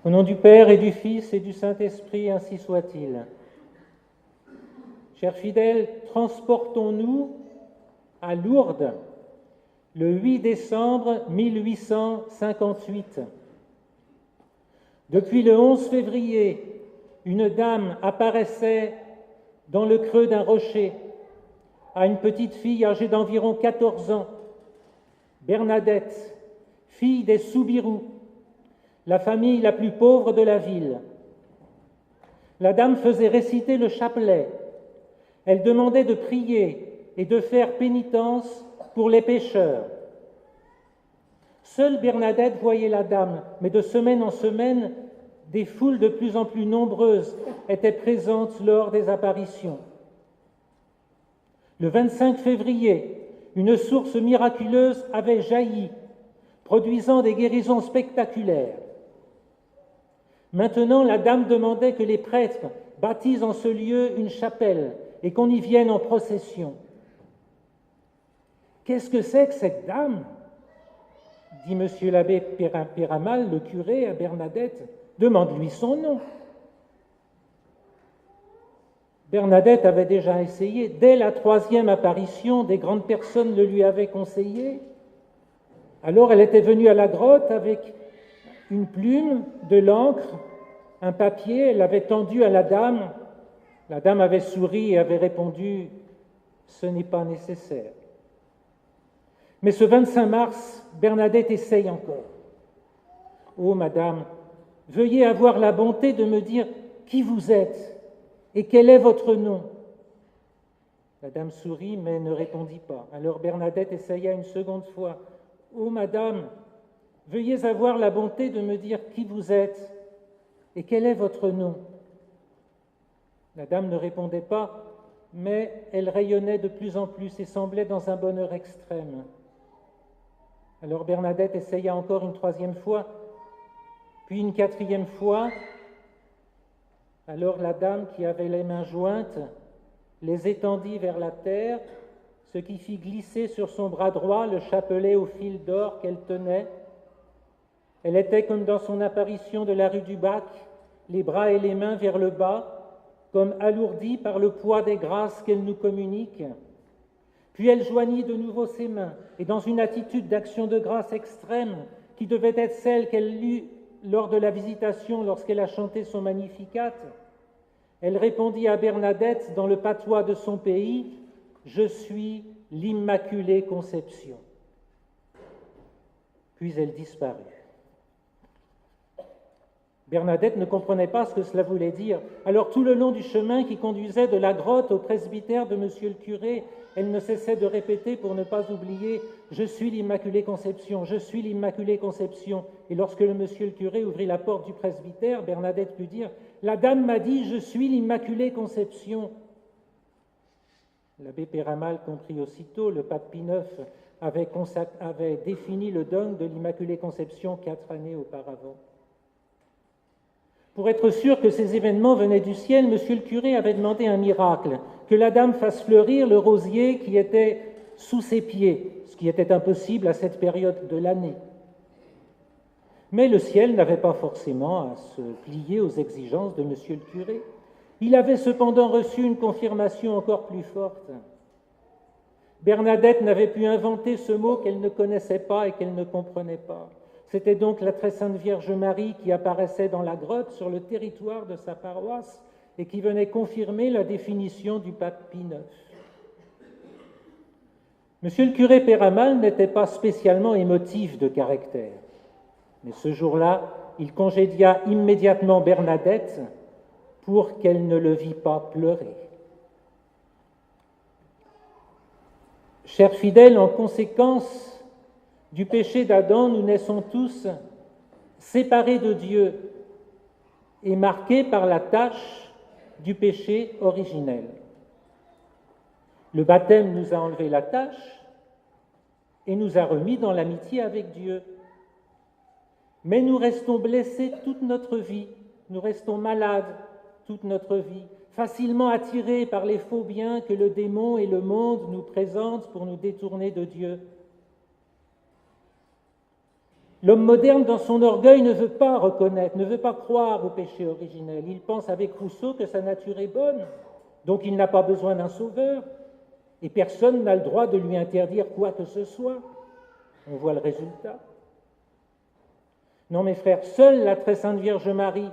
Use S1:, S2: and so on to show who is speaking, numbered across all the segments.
S1: Au nom du Père et du Fils et du Saint-Esprit, ainsi soit-il. Chers fidèles, transportons-nous à Lourdes le 8 décembre 1858. Depuis le 11 février, une dame apparaissait dans le creux d'un rocher à une petite fille âgée d'environ 14 ans, Bernadette, fille des Soubirous, la famille la plus pauvre de la ville. La dame faisait réciter le chapelet. Elle demandait de prier et de faire pénitence pour les pécheurs. Seule Bernadette voyait la dame, mais de semaine en semaine, des foules de plus en plus nombreuses étaient présentes lors des apparitions. Le 25 février, une source miraculeuse avait jailli, produisant des guérisons spectaculaires. Maintenant, la dame demandait que les prêtres bâtissent en ce lieu une chapelle et qu'on y vienne en procession. « Qu'est-ce que c'est que cette dame ?» dit monsieur l'abbé Péramal, le curé, à Bernadette. « Demande-lui son nom. » Bernadette avait déjà essayé. Dès la 3e apparition, des grandes personnes le lui avaient conseillé. Alors elle était venue à la grotte avec une plume, de l'encre, un papier, elle l'avait tendu à la dame. La dame avait souri et avait répondu « Ce n'est pas nécessaire ». Mais ce 25 mars, Bernadette essaye encore. « Oh, madame, veuillez avoir la bonté de me dire qui vous êtes et quel est votre nom ?» La dame sourit mais ne répondit pas. Alors Bernadette essaya une seconde fois. « Oh, madame, veuillez avoir la bonté de me dire qui vous êtes et quel est votre nom ?» La dame ne répondait pas, mais elle rayonnait de plus en plus et semblait dans un bonheur extrême. Alors Bernadette essaya encore une 3e fois, puis une 4e fois. Alors la dame, qui avait les mains jointes, les étendit vers la terre, ce qui fit glisser sur son bras droit le chapelet au fil d'or qu'elle tenait. Elle était comme dans son apparition de la rue du Bac, les bras et les mains vers le bas, comme alourdie par le poids des grâces qu'elle nous communique. Puis elle joignit de nouveau ses mains, et dans une attitude d'action de grâce extrême, qui devait être celle qu'elle eut lors de la visitation lorsqu'elle a chanté son Magnificat, elle répondit à Bernadette dans le patois de son pays, « Je suis l'Immaculée Conception ». Puis elle disparut. Bernadette ne comprenait pas ce que cela voulait dire. Alors tout le long du chemin qui conduisait de la grotte au presbytère de monsieur le curé, elle ne cessait de répéter pour ne pas oublier « Je suis l'Immaculée Conception, je suis l'Immaculée Conception ». Et lorsque le monsieur le curé ouvrit la porte du presbytère, Bernadette put dire « La dame m'a dit « Je suis l'Immaculée Conception ». L'abbé Péramal comprit aussitôt, le pape Pie IX avait défini le dogme de l'Immaculée Conception 4 années auparavant. Pour être sûr que ces événements venaient du ciel, monsieur le curé avait demandé un miracle, que la dame fasse fleurir le rosier qui était sous ses pieds, ce qui était impossible à cette période de l'année. Mais le ciel n'avait pas forcément à se plier aux exigences de monsieur le curé. Il avait cependant reçu une confirmation encore plus forte. Bernadette n'avait pu inventer ce mot qu'elle ne connaissait pas et qu'elle ne comprenait pas. C'était donc la très sainte Vierge Marie qui apparaissait dans la grotte sur le territoire de sa paroisse et qui venait confirmer la définition du pape Pie IX. Monsieur le curé Péramal n'était pas spécialement émotif de caractère, mais ce jour-là, il congédia immédiatement Bernadette pour qu'elle ne le vît pas pleurer. Chers fidèles, en conséquence du péché d'Adam, nous naissons tous séparés de Dieu et marqués par la tache du péché originel. Le baptême nous a enlevé la tache et nous a remis dans l'amitié avec Dieu. Mais nous restons blessés toute notre vie, nous restons malades toute notre vie, facilement attirés par les faux biens que le démon et le monde nous présentent pour nous détourner de Dieu. L'homme moderne, dans son orgueil, ne veut pas reconnaître, ne veut pas croire au péché originel. Il pense avec Rousseau que sa nature est bonne, donc il n'a pas besoin d'un sauveur, et personne n'a le droit de lui interdire quoi que ce soit. On voit le résultat. Non, mes frères, seule la très sainte Vierge Marie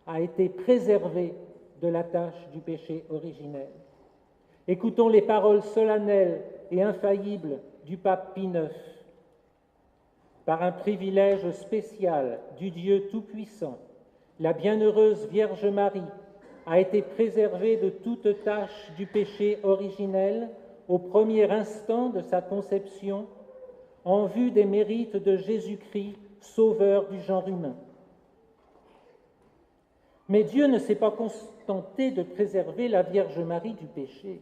S1: a été préservée de la tâche du péché originel. Écoutons les paroles solennelles et infaillibles du pape Pie IX. Par un privilège spécial du Dieu Tout-Puissant, la bienheureuse Vierge Marie a été préservée de toute tâche du péché originel au premier instant de sa conception, en vue des mérites de Jésus-Christ, sauveur du genre humain. Mais Dieu ne s'est pas contenté de préserver la Vierge Marie du péché.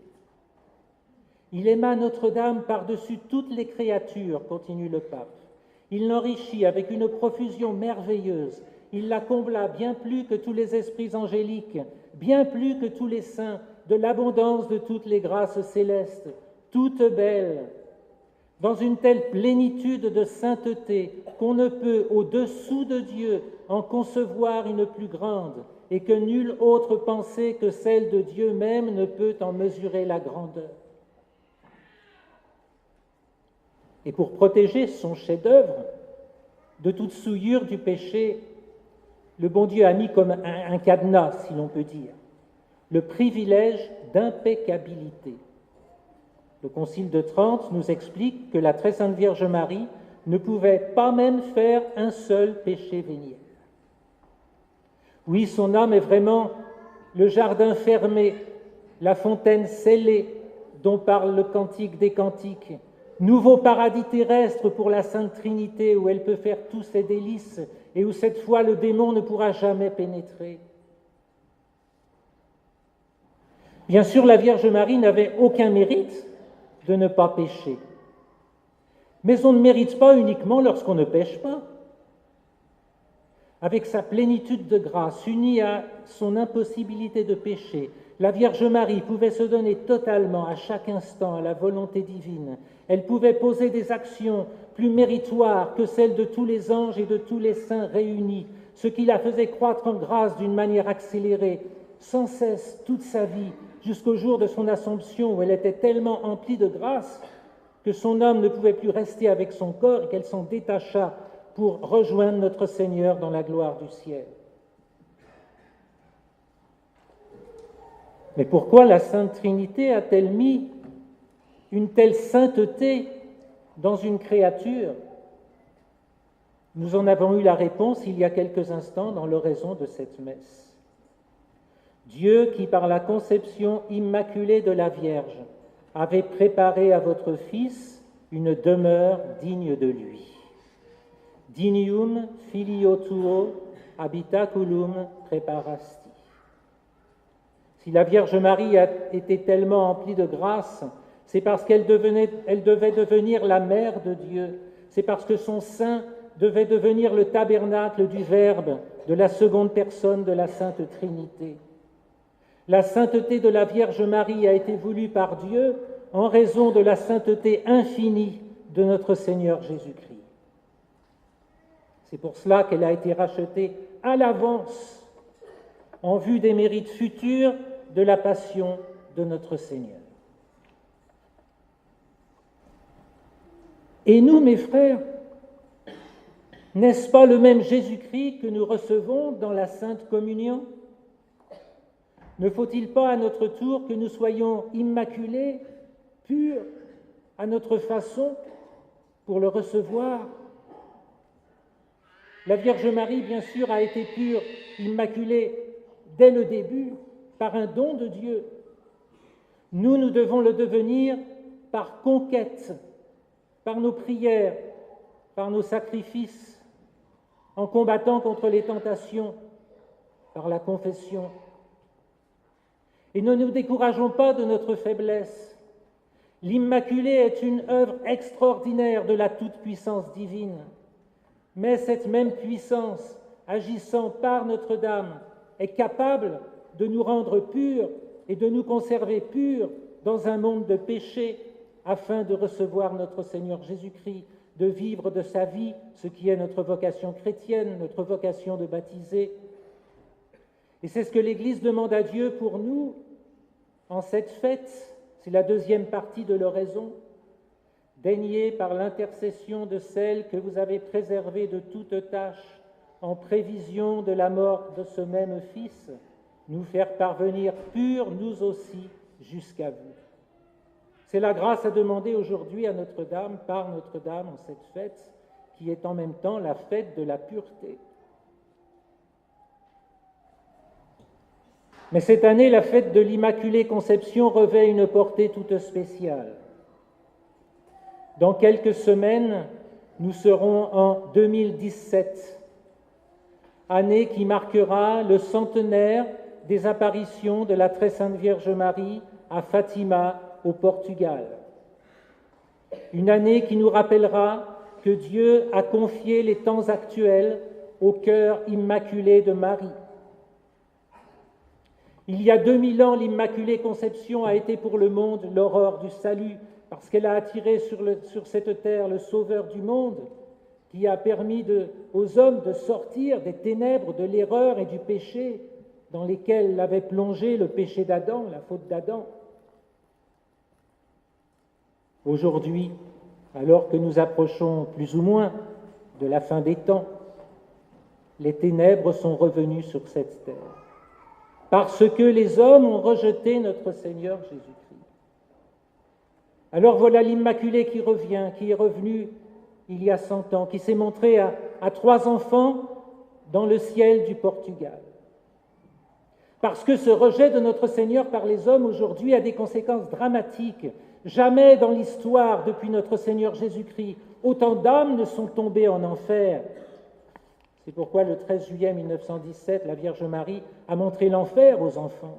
S1: Il aima Notre-Dame par-dessus toutes les créatures, continue le pape. Il l'enrichit avec une profusion merveilleuse. Il la combla bien plus que tous les esprits angéliques, bien plus que tous les saints, de l'abondance de toutes les grâces célestes, toutes belles, dans une telle plénitude de sainteté qu'on ne peut, au-dessous de Dieu, en concevoir une plus grande, et que nulle autre pensée que celle de Dieu même ne peut en mesurer la grandeur. Et pour protéger son chef-d'œuvre de toute souillure du péché, le bon Dieu a mis comme un cadenas, si l'on peut dire, le privilège d'impeccabilité. Le Concile de Trente nous explique que la très sainte Vierge Marie ne pouvait pas même faire un seul péché véniel. Oui, son âme est vraiment le jardin fermé, la fontaine scellée dont parle le Cantique des Cantiques, nouveau paradis terrestre pour la Sainte Trinité où elle peut faire tous ses délices et où cette fois le démon ne pourra jamais pénétrer. Bien sûr, la Vierge Marie n'avait aucun mérite de ne pas pécher. Mais on ne mérite pas uniquement lorsqu'on ne pêche pas. Avec sa plénitude de grâce, unie à son impossibilité de pécher, la Vierge Marie pouvait se donner totalement à chaque instant à la volonté divine. Elle pouvait poser des actions plus méritoires que celles de tous les anges et de tous les saints réunis, ce qui la faisait croître en grâce d'une manière accélérée, sans cesse toute sa vie, jusqu'au jour de son Assomption, où elle était tellement emplie de grâce que son âme ne pouvait plus rester avec son corps et qu'elle s'en détacha pour rejoindre notre Seigneur dans la gloire du ciel. Mais pourquoi la Sainte Trinité a-t-elle mis une telle sainteté dans une créature? Nous en avons eu la réponse il y a quelques instants dans l'oraison de cette messe. Dieu qui, par la conception immaculée de la Vierge, avait préparé à votre Fils une demeure digne de lui. Dignium filio tuo habitaculum preparasti. Si la Vierge Marie a été tellement emplie de grâce, c'est parce qu'elle devait devenir la mère de Dieu. C'est parce que son sein devait devenir le tabernacle du Verbe, de la seconde personne de la Sainte Trinité. La sainteté de la Vierge Marie a été voulue par Dieu en raison de la sainteté infinie de notre Seigneur Jésus-Christ. C'est pour cela qu'elle a été rachetée à l'avance en vue des mérites futurs de la passion de notre Seigneur. Et nous, mes frères, n'est-ce pas le même Jésus-Christ que nous recevons dans la Sainte Communion? Ne faut-il pas à notre tour que nous soyons immaculés, purs, à notre façon, pour le recevoir? La Vierge Marie, bien sûr, a été pure, immaculée, dès le début, par un don de Dieu. Nous devons le devenir par conquête, par nos prières, par nos sacrifices, en combattant contre les tentations, par la confession. Et ne nous décourageons pas de notre faiblesse. L'Immaculée est une œuvre extraordinaire de la toute-puissance divine. Mais cette même puissance, agissant par Notre-Dame, est capable de nous rendre purs et de nous conserver purs dans un monde de péché, afin de recevoir notre Seigneur Jésus-Christ de vivre de sa vie ce qui est notre vocation chrétienne, notre vocation de baptiser. Et c'est ce que l'Église demande à Dieu pour nous en cette fête. C'est la deuxième partie de l'oraison. Daignez par l'intercession de celle que vous avez préservée de toute tâche, en prévision de la mort de ce même Fils, nous faire parvenir purs nous aussi jusqu'à vous. C'est la grâce à demander aujourd'hui à Notre-Dame, par Notre-Dame en cette fête, qui est en même temps la fête de la pureté. Mais cette année, la fête de l'Immaculée Conception revêt une portée toute spéciale. Dans quelques semaines, nous serons en 2017, année qui marquera le centenaire des apparitions de la Très Sainte Vierge Marie à Fatima, au Portugal. Une année qui nous rappellera que Dieu a confié les temps actuels au cœur immaculé de Marie. Il y a 2000 ans, l'Immaculée Conception a été pour le monde l'aurore du salut, parce qu'elle a attiré sur cette terre le Sauveur du monde, qui a permis aux hommes de sortir des ténèbres, de l'erreur et du péché dans lesquels l'avait plongé le péché d'Adam, la faute d'Adam. Aujourd'hui, alors que nous approchons plus ou moins de la fin des temps, les ténèbres sont revenues sur cette terre, parce que les hommes ont rejeté notre Seigneur Jésus-Christ. Alors voilà l'Immaculée qui revient, qui est revenue il y a 100 ans, qui s'est montrée à 3 enfants dans le ciel du Portugal. Parce que ce rejet de notre Seigneur par les hommes aujourd'hui a des conséquences dramatiques. Jamais dans l'histoire, depuis notre Seigneur Jésus-Christ, autant d'âmes ne sont tombées en enfer. C'est pourquoi le 13 juillet 1917, la Vierge Marie a montré l'enfer aux enfants.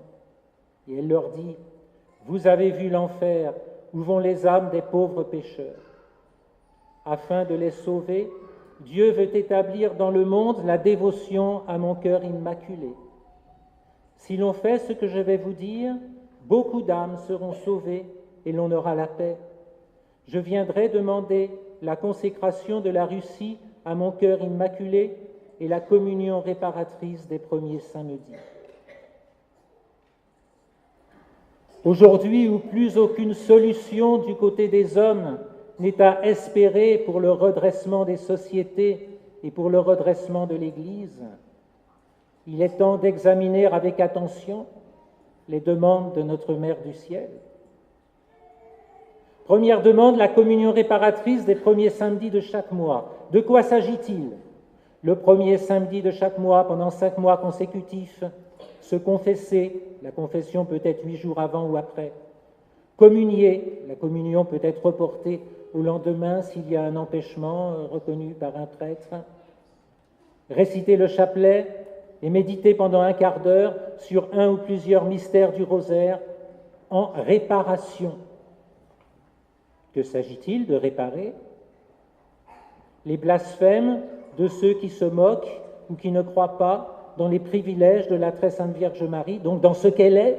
S1: Et elle leur dit, « Vous avez vu l'enfer, où vont les âmes des pauvres pécheurs. Afin de les sauver, Dieu veut établir dans le monde la dévotion à mon cœur immaculé. Si l'on fait ce que je vais vous dire, beaucoup d'âmes seront sauvées et l'on aura la paix. Je viendrai demander la consécration de la Russie à mon cœur immaculé et la communion réparatrice des premiers samedis. » Aujourd'hui, où plus aucune solution du côté des hommes n'est à espérer pour le redressement des sociétés et pour le redressement de l'Église, il est temps d'examiner avec attention les demandes de notre Mère du Ciel. Première demande, la communion réparatrice des premiers samedis de chaque mois. De quoi s'agit-il? Le premier samedi de chaque mois, pendant 5 mois consécutifs, se confesser, la confession peut être 8 jours avant ou après. Communier, la communion peut être reportée au lendemain s'il y a un empêchement reconnu par un prêtre. Réciter le chapelet et méditer pendant un quart d'heure sur un ou plusieurs mystères du rosaire en réparation. Que s'agit-il de réparer? Les blasphèmes de ceux qui se moquent ou qui ne croient pas dans les privilèges de la Très Sainte Vierge Marie, donc dans ce qu'elle est,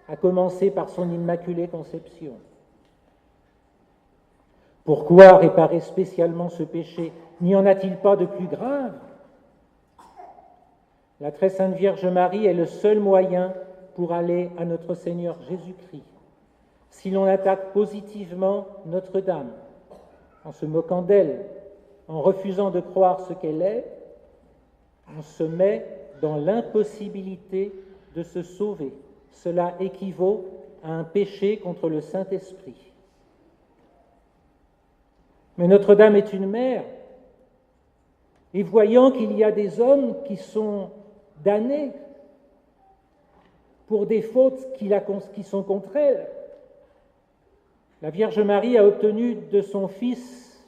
S1: à commencer par son Immaculée Conception. Pourquoi réparer spécialement ce péché? N'y en a-t-il pas de plus grave? La Très Sainte Vierge Marie est le seul moyen pour aller à notre Seigneur Jésus-Christ. Si l'on attaque positivement Notre-Dame, en se moquant d'elle, en refusant de croire ce qu'elle est, on se met dans l'impossibilité de se sauver. Cela équivaut à un péché contre le Saint-Esprit. Mais Notre-Dame est une mère, et voyant qu'il y a des hommes qui sont damnés pour des fautes qui sont contre elle, la Vierge Marie a obtenu de son Fils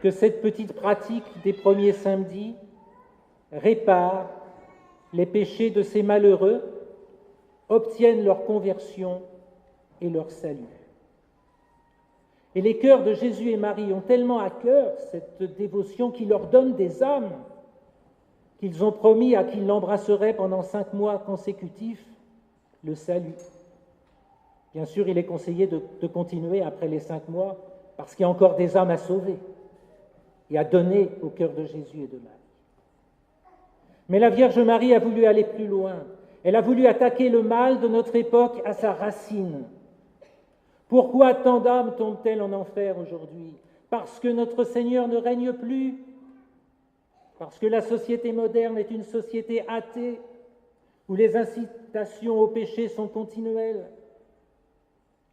S1: que cette petite pratique des premiers samedis répare les péchés de ces malheureux, obtiennent leur conversion et leur salut. Et les cœurs de Jésus et Marie ont tellement à cœur cette dévotion qui leur donne des âmes, qu'ils ont promis à qui l'embrasseraient pendant 5 mois consécutifs le salut. Bien sûr, il est conseillé de continuer après les 5 mois parce qu'il y a encore des âmes à sauver et à donner au cœur de Jésus et de Marie. Mais la Vierge Marie a voulu aller plus loin. Elle a voulu attaquer le mal de notre époque à sa racine. Pourquoi tant d'âmes tombent-elles en enfer aujourd'hui? Parce que notre Seigneur ne règne plus, parce que la société moderne est une société athée, où les incitations au péché sont continuelles.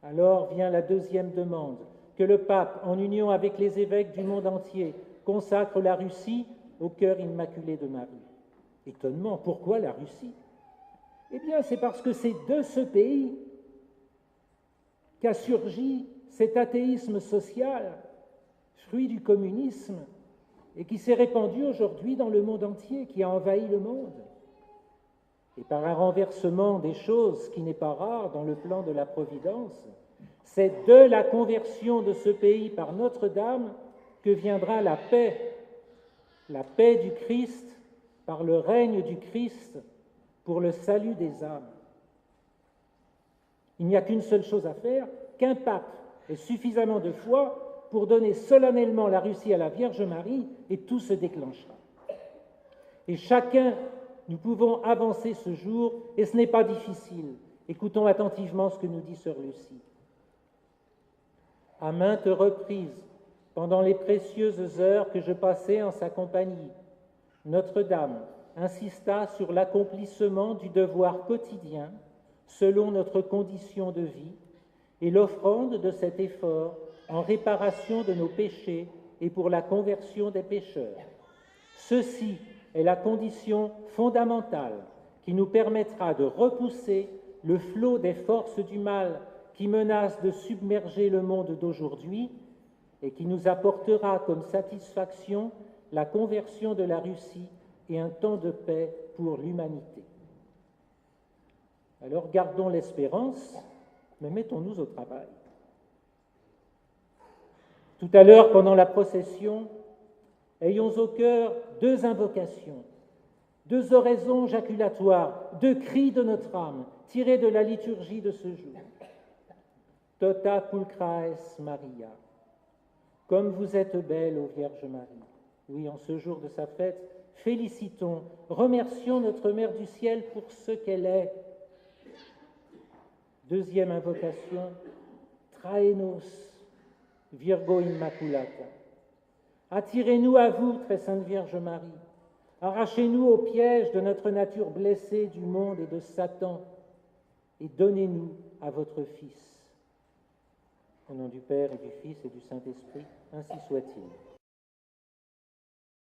S1: Alors vient la deuxième demande, que le pape, en union avec les évêques du monde entier, consacre la Russie au cœur immaculé de Marie. Étonnement, pourquoi la Russie? Eh bien, c'est parce que c'est de ce pays qu'a surgi cet athéisme social, fruit du communisme, et qui s'est répandu aujourd'hui dans le monde entier, qui a envahi le monde. Et par un renversement des choses qui n'est pas rare dans le plan de la Providence, c'est de la conversion de ce pays par Notre-Dame que viendra la paix du Christ, par le règne du Christ, pour le salut des âmes. Il n'y a qu'une seule chose à faire, qu'un pape ait suffisamment de foi pour donner solennellement la Russie à la Vierge Marie, et tout se déclenchera. Et chacun, nous pouvons avancer ce jour, et ce n'est pas difficile. Écoutons attentivement ce que nous dit sœur Lucie. À maintes reprises, pendant les précieuses heures que je passais en sa compagnie, Notre-Dame insista sur l'accomplissement du devoir quotidien selon notre condition de vie et l'offrande de cet effort en réparation de nos péchés et pour la conversion des pécheurs. Ceci est la condition fondamentale qui nous permettra de repousser le flot des forces du mal qui menacent de submerger le monde d'aujourd'hui et qui nous apportera comme satisfaction la conversion de la Russie et un temps de paix pour l'humanité. Alors gardons l'espérance, mais mettons-nous au travail. Tout à l'heure, pendant la procession, ayons au cœur deux invocations, deux oraisons jaculatoires, deux cris de notre âme, tirés de la liturgie de ce jour. Tota pulchraes Maria, comme vous êtes belle, ô Vierge Marie. Oui, en ce jour de sa fête, félicitons, remercions notre Mère du ciel pour ce qu'elle est. Deuxième invocation, Traenos, Virgo Immaculata. Attirez-nous à vous, très sainte Vierge Marie. Arrachez-nous au piège de notre nature blessée du monde et de Satan, et donnez-nous à votre Fils. Au nom du Père et du Fils et du Saint-Esprit, ainsi soit-il.